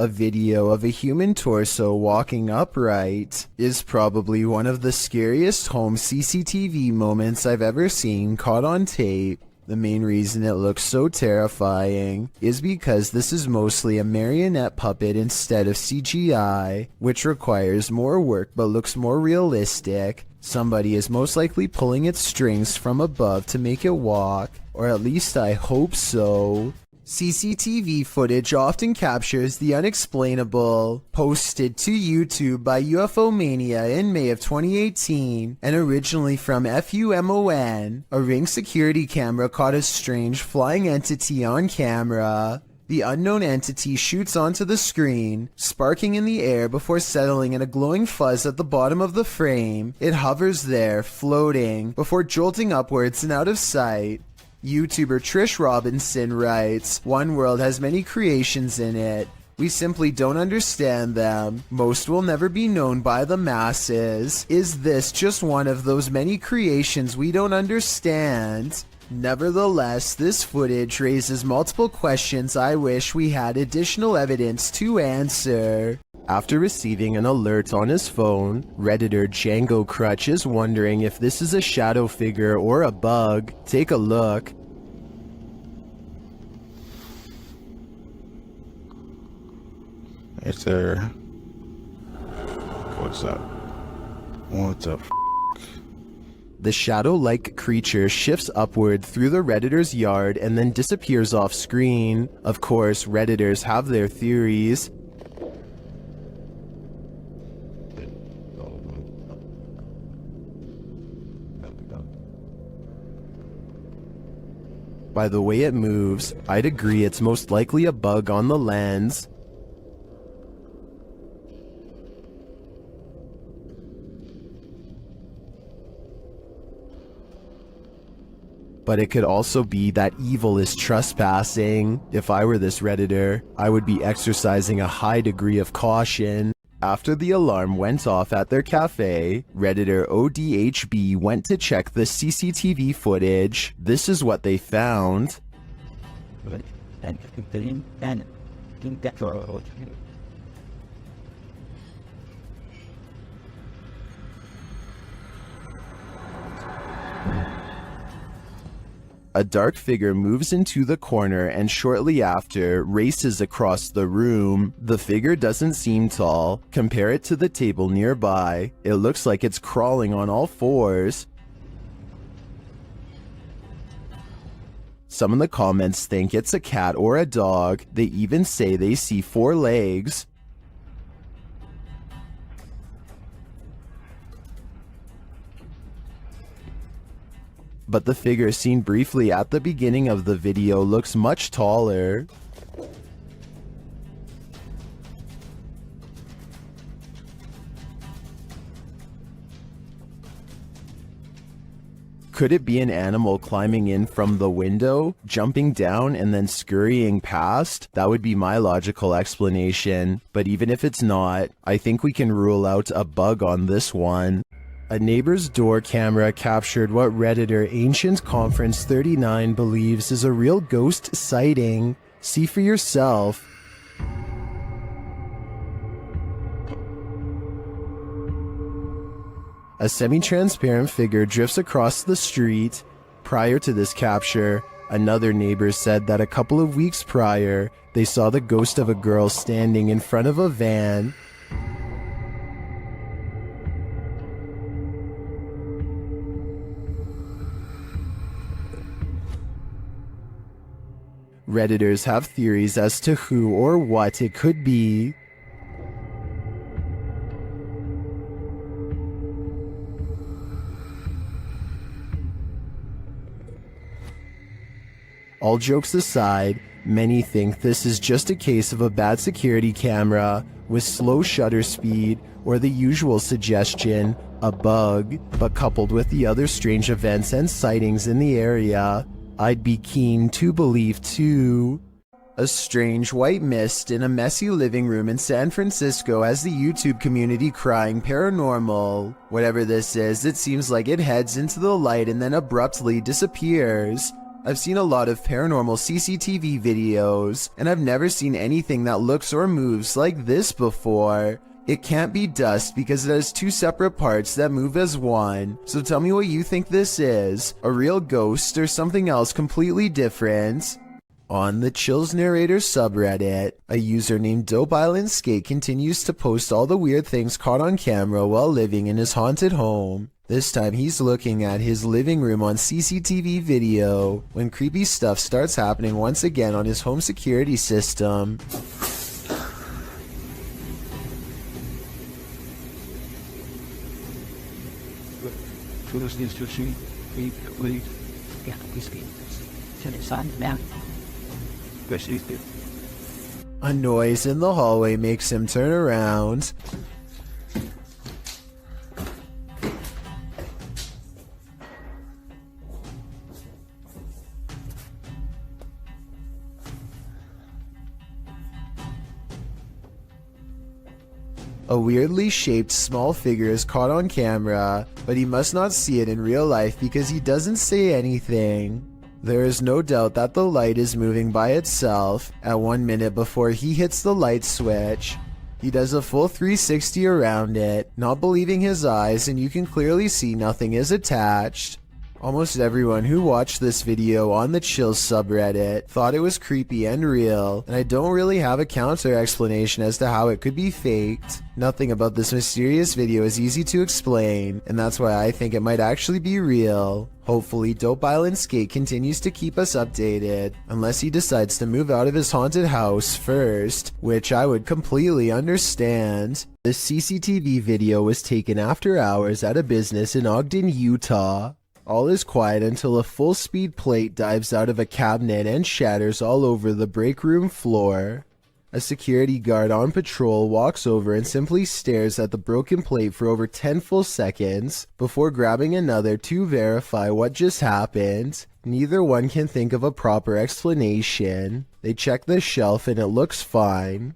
A video of a human torso walking upright is probably one of the scariest home CCTV moments I've ever seen caught on tape. The main reason it looks so terrifying is because this is mostly a marionette puppet instead of CGI, which requires more work but looks more realistic. Somebody is most likely pulling its strings from above to make it walk, or at least I hope so. CCTV footage often captures the unexplainable. Posted to YouTube by UFO Mania in May of 2018 and originally from FUMON, a Ring security camera caught a strange flying entity on camera. The unknown entity shoots onto the screen, sparking in the air before settling in a glowing fuzz at the bottom of the frame. It hovers there, floating, before jolting upwards and out of sight. YouTuber Trish Robinson writes, "One world has many creations in it. We simply don't understand them. Most will never be known by the masses. Is this just one of those many creations we don't understand?" Nevertheless, this footage raises multiple questions I wish we had additional evidence to answer. After receiving an alert on his phone, Redditor Django Crutch is wondering if this is a shadow figure or a bug. Take a look. Yes, sir. What's up? What's up? The shadow-like creature shifts upward through the Redditor's yard and then disappears off screen. Of course, Redditors have their theories. By the way it moves, I'd agree it's most likely a bug on the lens. But it could also be that evil is trespassing. If I were this Redditor, I would be exercising a high degree of caution. After the alarm went off at their cafe, Redditor ODHB went to check the CCTV footage. This is what they found. A dark figure moves into the corner and shortly after races across the room. The figure doesn't seem tall. Compare it to the table nearby. It looks like it's crawling on all fours. Some in the comments think it's a cat or a dog. They even say they see 4 legs. But the figure seen briefly at the beginning of the video looks much taller. Could it be an animal climbing in from the window, jumping down and then scurrying past? That would be my logical explanation. But even if it's not, I think we can rule out a bug on this one. A neighbor's door camera captured what Redditor Ancient Conference 39 believes is a real ghost sighting. See for yourself. A semi-transparent figure drifts across the street. Prior to this capture, another neighbor said that a couple of weeks prior, they saw the ghost of a girl standing in front of a van. Redditors have theories as to who or what it could be. All jokes aside, many think this is just a case of a bad security camera with slow shutter speed or the usual suggestion, a bug, but coupled with the other strange events and sightings in the area, I'd be keen to believe too. A strange white mist in a messy living room in San Francisco has the YouTube community crying paranormal. Whatever this is, it seems like it heads into the light and then abruptly disappears. I've seen a lot of paranormal CCTV videos, and I've never seen anything that looks or moves like this before. It can't be dust because it has two separate parts that move as one. So tell me what you think this is, a real ghost or something else completely different? On the Chills Narrator subreddit, a user named Dope Island Skate continues to post all the weird things caught on camera while living in his haunted home. This time he's looking at his living room on CCTV video when creepy stuff starts happening once again on his home security system. A noise in the hallway makes him turn around. A weirdly shaped small figure is caught on camera, but he must not see it in real life because he doesn't say anything. There is no doubt that the light is moving by itself at 1 minute before he hits the light switch. He does a full 360 around it, not believing his eyes, and you can clearly see nothing is attached. Almost everyone who watched this video on the Chills subreddit thought it was creepy and real, and I don't really have a counter explanation as to how it could be faked. Nothing about this mysterious video is easy to explain, and that's why I think it might actually be real. Hopefully Dope Island Skate continues to keep us updated, unless he decides to move out of his haunted house first, which I would completely understand. This CCTV video was taken after hours at a business in Ogden, Utah. All is quiet until a full-speed plate dives out of a cabinet and shatters all over the break room floor. A security guard on patrol walks over and simply stares at the broken plate for over 10 full seconds before grabbing another to verify what just happened. Neither one can think of a proper explanation. They check the shelf and it looks fine.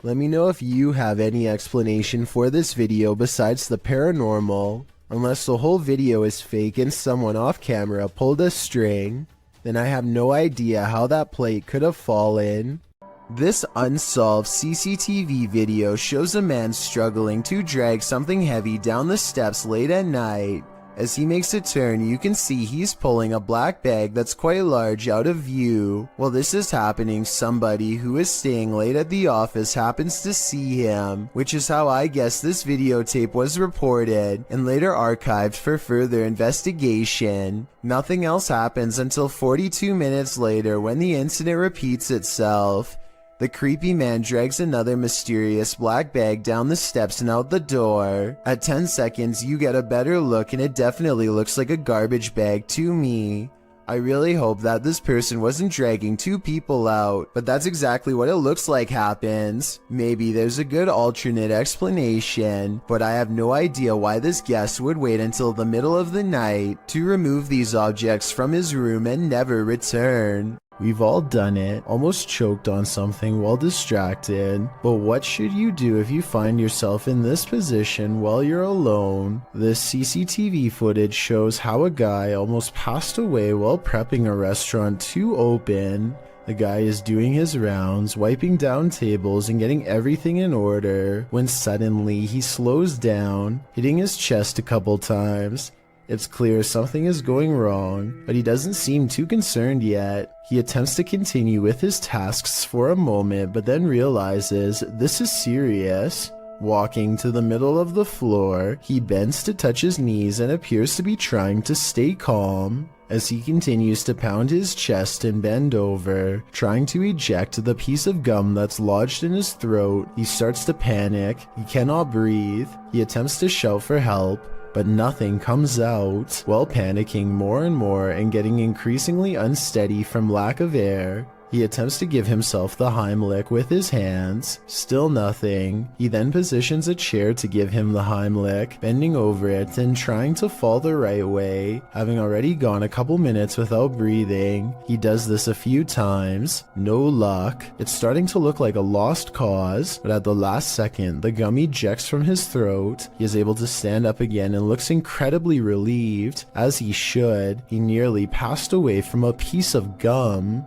Let me know if you have any explanation for this video besides the paranormal. Unless the whole video is fake and someone off camera pulled a string, then I have no idea how that plate could have fallen. This unsolved CCTV video shows a man struggling to drag something heavy down the steps late at night. As he makes a turn, you can see he's pulling a black bag that's quite large out of view. While this is happening, somebody who is staying late at the office happens to see him, which is how I guess this videotape was reported and later archived for further investigation. Nothing else happens until 42 minutes later when the incident repeats itself. The creepy man drags another mysterious black bag down the steps and out the door. At 10 seconds, you get a better look and it definitely looks like a garbage bag to me. I really hope that this person wasn't dragging two people out, but that's exactly what it looks like happens. Maybe there's a good alternate explanation, but I have no idea why this guest would wait until the middle of the night to remove these objects from his room and never return. We've all done it, almost choked on something while distracted, but what should you do if you find yourself in this position while you're alone? This CCTV footage shows how a guy almost passed away while prepping a restaurant to open. The guy is doing his rounds, wiping down tables and getting everything in order, when suddenly he slows down, hitting his chest a couple times. It's clear something is going wrong, but he doesn't seem too concerned yet. He attempts to continue with his tasks for a moment, but then realizes this is serious. Walking to the middle of the floor, he bends to touch his knees and appears to be trying to stay calm. As he continues to pound his chest and bend over, trying to eject the piece of gum that's lodged in his throat, he starts to panic. He cannot breathe. He attempts to shout for help, but nothing comes out. While panicking more and more and getting increasingly unsteady from lack of air, He attempts to give himself the Heimlich with his hands. Still nothing. He then positions a chair to give him the Heimlich, bending over it and trying to fall the right way. Having already gone a couple minutes without breathing, he does this a few times. No luck. It's starting to look like a lost cause, but at the last second, the gum ejects from his throat. He is able to stand up again and looks incredibly relieved, as he should. He nearly passed away from a piece of gum.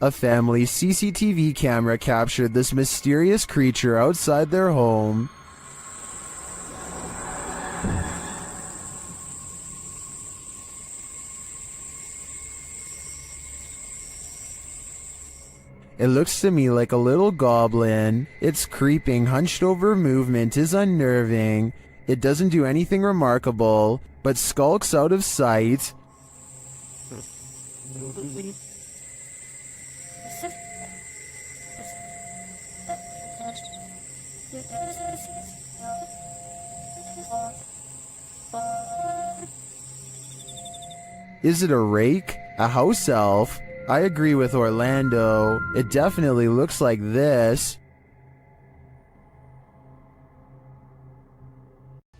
A family's CCTV camera captured this mysterious creature outside their home. It looks to me like a little goblin. Its creeping, hunched over movement is unnerving. It doesn't do anything remarkable, but skulks out of sight. Is it a rake? A house elf? I agree with Orlando. It definitely looks like this.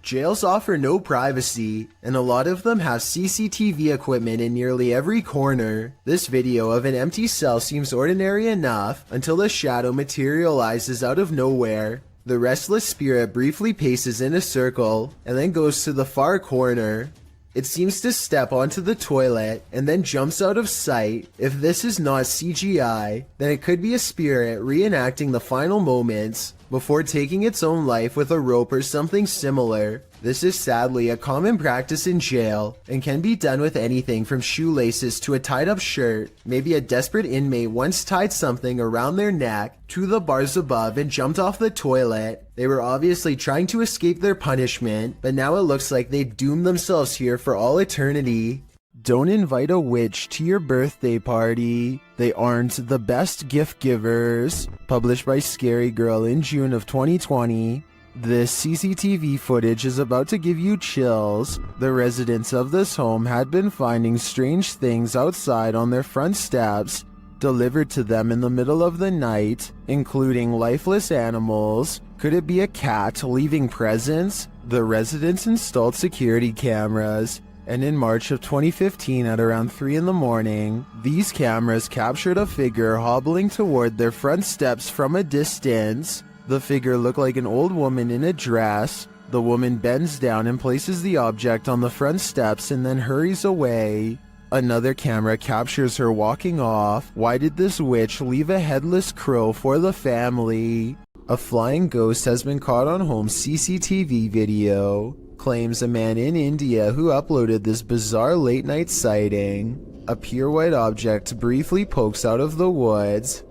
Jails offer no privacy, and a lot of them have CCTV equipment in nearly every corner. This video of an empty cell seems ordinary enough until the shadow materializes out of nowhere. The restless spirit briefly paces in a circle and then goes to the far corner. It seems to step onto the toilet and then jumps out of sight. If this is not CGI, then it could be a spirit reenacting the final moments before taking its own life with a rope or something similar. This is sadly a common practice in jail and can be done with anything from shoelaces to a tied up shirt. Maybe a desperate inmate once tied something around their neck to the bars above and jumped off the toilet. They were obviously trying to escape their punishment, but now it looks like they doomed themselves here for all eternity. Don't invite a witch to your birthday party. They aren't the best gift givers. Published by Scary Girl in June of 2020. This CCTV footage is about to give you chills. The residents of this home had been finding strange things outside on their front steps, delivered to them in the middle of the night, including lifeless animals. Could it be a cat leaving presents? The residents installed security cameras, and in March of 2015 at around 3 in the morning, these cameras captured a figure hobbling toward their front steps from a distance. The figure looked like an old woman in a dress. The woman bends down and places the object on the front steps and then hurries away. Another camera captures her walking off. Why did this witch leave a headless crow for the family? A flying ghost has been caught on home CCTV video. Claims a man in India who uploaded this bizarre late-night sighting. A pure white object briefly pokes out of the woods.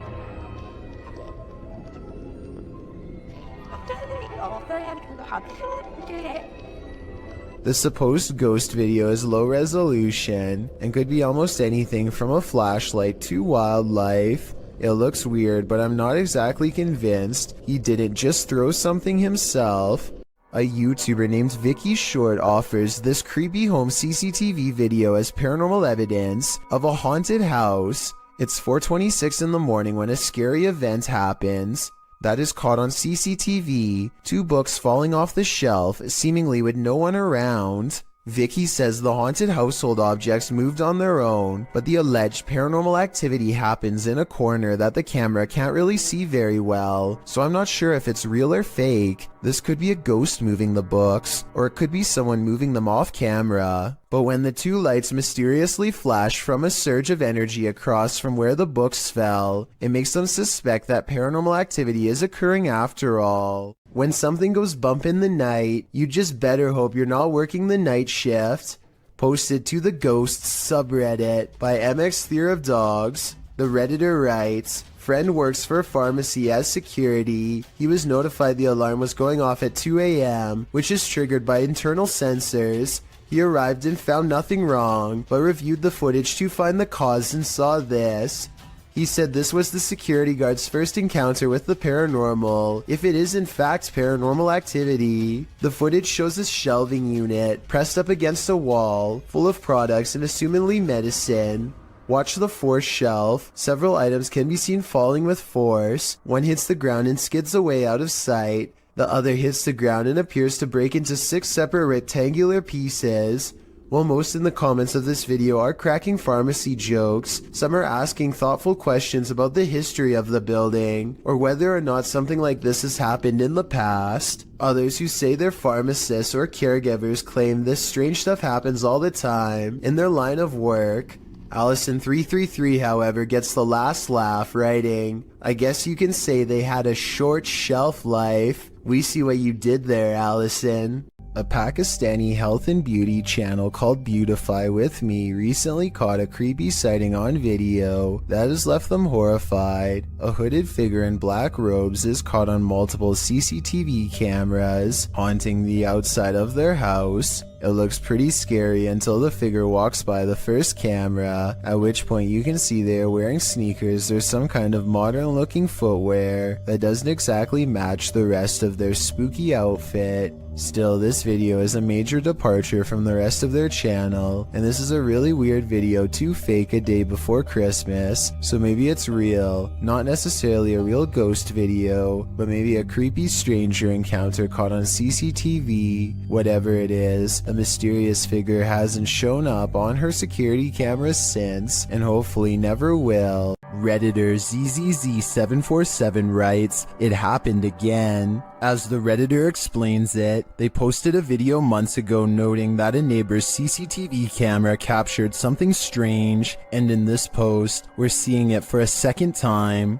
The supposed ghost video is low resolution and could be almost anything from a flashlight to wildlife. It looks weird, but I'm not exactly convinced he didn't just throw something himself. A YouTuber named Vicky Short offers this creepy home CCTV video as paranormal evidence of a haunted house. It's 4:26 in the morning when a scary event happens. That is caught on CCTV, 2 books falling off the shelf, seemingly with no one around. Vicky says the haunted household objects moved on their own, but the alleged paranormal activity happens in a corner that the camera can't really see very well, so I'm not sure if it's real or fake. This could be a ghost moving the books, or it could be someone moving them off camera. But when the 2 lights mysteriously flash from a surge of energy across from where the books fell, it makes them suspect that paranormal activity is occurring after all. When something goes bump in the night, you just better hope you're not working the night shift. Posted to the Ghosts subreddit by MX Theory of Dogs. The Redditor writes, friend works for a pharmacy as security. He was notified the alarm was going off at 2 a.m., which is triggered by internal sensors. He arrived and found nothing wrong, but reviewed the footage to find the cause and saw this. He said this was the security guard's first encounter with the paranormal, if it is in fact paranormal activity. The footage shows a shelving unit pressed up against a wall, full of products and assumedly medicine. Watch the fourth shelf. Several items can be seen falling with force. One hits the ground and skids away out of sight. The other hits the ground and appears to break into 6 separate rectangular pieces. While most in the comments of this video are cracking pharmacy jokes, some are asking thoughtful questions about the history of the building, or whether or not something like this has happened in the past. Others who say they're pharmacists or caregivers claim this strange stuff happens all the time in their line of work. Allison333, however, gets the last laugh, writing, "I guess you can say they had a short shelf life. We see what you did there, Allison." A Pakistani health and beauty channel called Beautify With Me recently caught a creepy sighting on video that has left them horrified. A hooded figure in black robes is caught on multiple CCTV cameras, haunting the outside of their house. It looks pretty scary until the figure walks by the first camera, at which point you can see they are wearing sneakers or some kind of modern looking footwear that doesn't exactly match the rest of their spooky outfit. Still, this video is a major departure from the rest of their channel, and this is a really weird video to fake a day before Christmas, so maybe it's real. Not necessarily a real ghost video, but maybe a creepy stranger encounter caught on CCTV. Whatever it is, a mysterious figure hasn't shown up on her security cameras since, and hopefully never will. Redditor ZZZ747 writes, "It happened again." As the Redditor explains it, they posted a video months ago noting that a neighbor's CCTV camera captured something strange, and in this post, we're seeing it for a second time.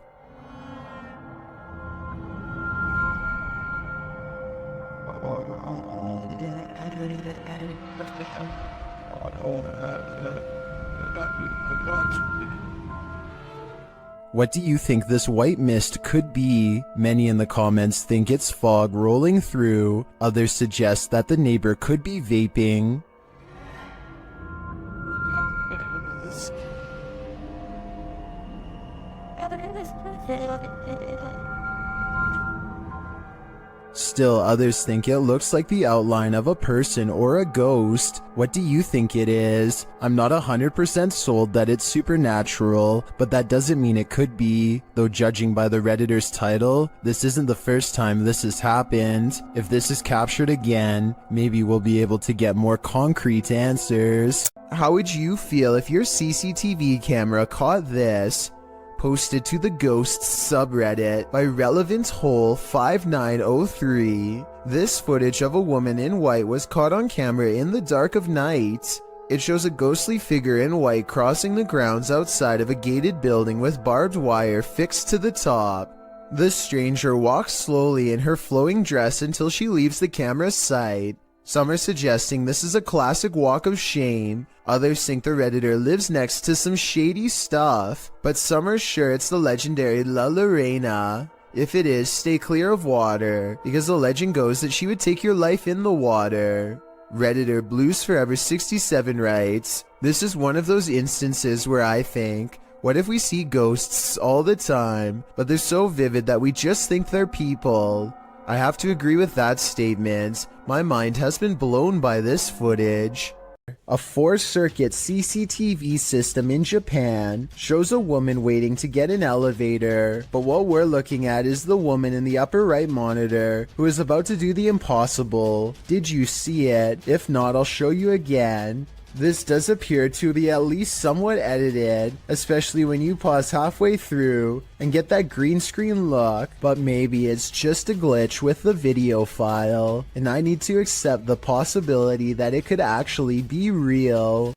What do you think this white mist could be? Many in the comments think it's fog rolling through. Others suggest that the neighbor could be vaping. Still, others think it looks like the outline of a person or a ghost. What do you think it is? I'm not 100% sold that it's supernatural, but that doesn't mean it could be. Though judging by the Redditor's title, this isn't the first time this has happened. If this is captured again, maybe we'll be able to get more concrete answers. How would you feel if your CCTV camera caught this? Posted to the Ghosts subreddit by Relevant Hole 5903. This footage of a woman in white was caught on camera in the dark of night. It shows a ghostly figure in white crossing the grounds outside of a gated building with barbed wire fixed to the top. The stranger walks slowly in her flowing dress until she leaves the camera's sight. Some are suggesting this is a classic walk of shame. Others think the Redditor lives next to some shady stuff, but some are sure it's the legendary La Lorena. If it is, stay clear of water, because the legend goes that she would take your life in the water. Redditor Blues Forever 67 writes, "This is one of those instances where I think, what if we see ghosts all the time, but they're so vivid that we just think they're people?" I have to agree with that statement. My mind has been blown by this footage. A 4-circuit CCTV system in Japan shows a woman waiting to get an elevator, but what we're looking at is the woman in the upper right monitor who is about to do the impossible. Did you see it? If not, I'll show you again. This does appear to be at least somewhat edited, especially when you pause halfway through and get that green screen look, but maybe it's just a glitch with the video file, and I need to accept the possibility that it could actually be real.